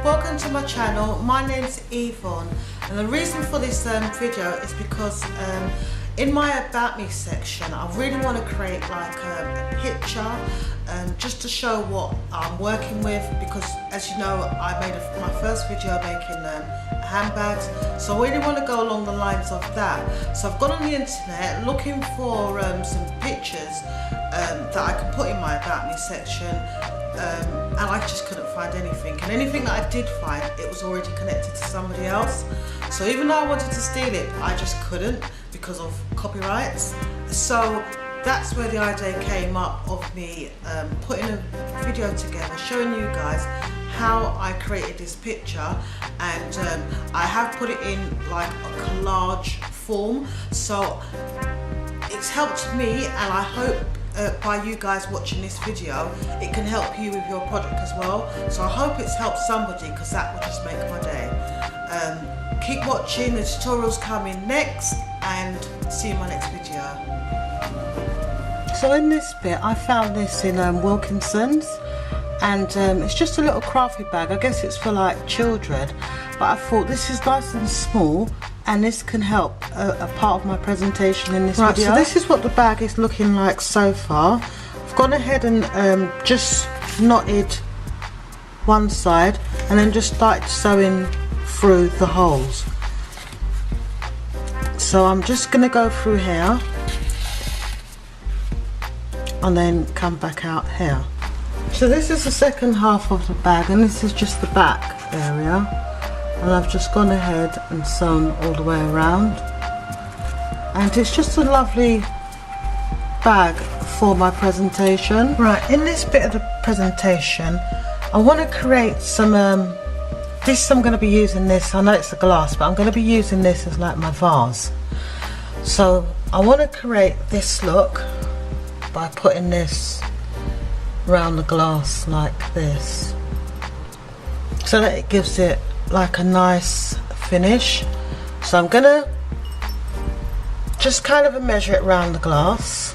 Welcome to my channel. My name's Yvonne, and the reason for this video is because in my About Me section I really want to create like a picture just to show what I'm working with, because as you know I made my first video making handbags, so I really want to go along the lines of that. So I've gone on the internet looking for some pictures that I can put in my About Me section, and I just couldn't find anything, and anything that I did find, it was already connected to somebody else. So even though I wanted to steal it, I just couldn't because of copyrights. So that's where the idea came up of me putting a video together showing you guys how I created this picture, and I have put it in like a collage form, so it's helped me, and I hope by you guys watching this video it can help you with your project as well. So I hope it's helped somebody, because that will just make my day. Keep watching, the tutorials coming next, and see you in my next video. So in this bit I found this in Wilkinson's, and it's just a little crafty bag. I guess it's for like children, but I thought this is nice and small, and this can help a part of my presentation in this video. So this is what the bag is looking like so far. I've gone ahead and just knotted one side and then just started sewing through the holes. So I'm just going to go through here and then come back out here. So this is the second half of the bag, and this is just the back area. And I've just gone ahead and sewn all the way around, and it's just a lovely bag for my presentation. Right, in this bit of the presentation I want to create some I'm going to be using this, I know it's a glass, but I'm going to be using this as like my vase. So I want to create this look by putting this around the glass like this, so that it gives it like a nice finish. So I'm gonna just kind of measure it around the glass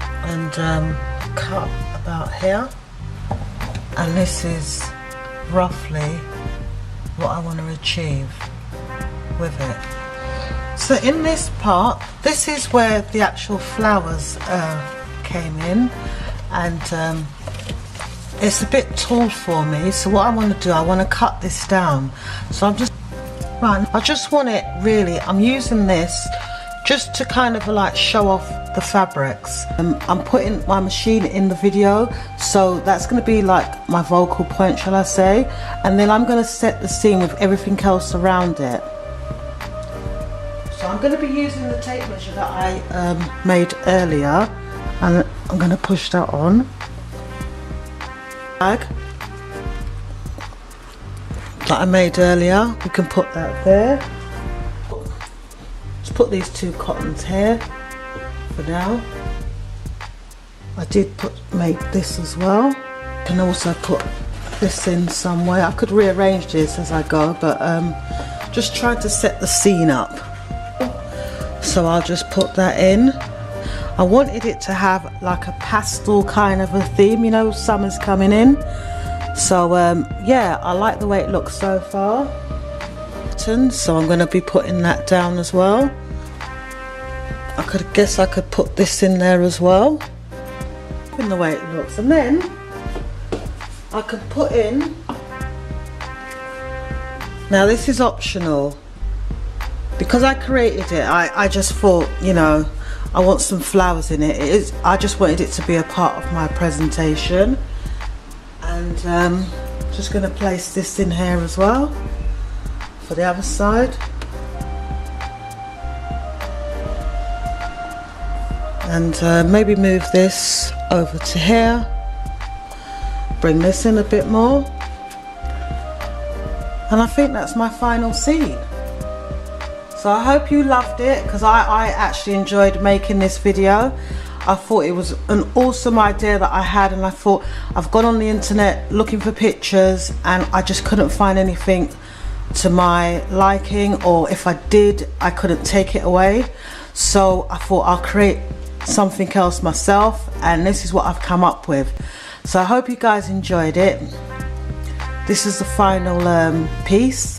and cut about here, and this is roughly what I want to achieve with it. So in this part, this is where the actual flowers came in, and it's a bit tall for me, so what I want to do, I want to cut this down. So I'm just, right, I just want it really, I'm using this just to kind of like show off the fabrics. I'm putting my machine in the video, so that's going to be like my vocal point, shall I say, and then I'm going to set the scene with everything else around it. So I'm going to be using the tape measure that I made earlier, and I'm going to push that on. Bag that I made earlier, we can put that there. Let's put these two cottons here for now. I did make this as well. Can also put this in some way. I could rearrange this as I go, but just trying to set the scene up. So I'll just put that in. I wanted it to have like a pastel kind of a theme, you know, summer's coming in. So yeah, I like the way it looks so far. So I'm going to be putting that down as well. I guess I could put this in there as well, in the way it looks, and then I could put in, now this is optional because I created it. I just thought, you know, I want some flowers in it. I just wanted it to be a part of my presentation, and just going to place this in here as well for the other side, and maybe move this over to here, bring this in a bit more, and I think that's my final scene. So I hope you loved it, because I actually enjoyed making this video. I thought it was an awesome idea that I had, and I thought, I've gone on the internet looking for pictures and I just couldn't find anything to my liking, or if I did, I couldn't take it away. So I thought I'll create something else myself, and this is what I've come up with. So I hope you guys enjoyed it. this is the final piece.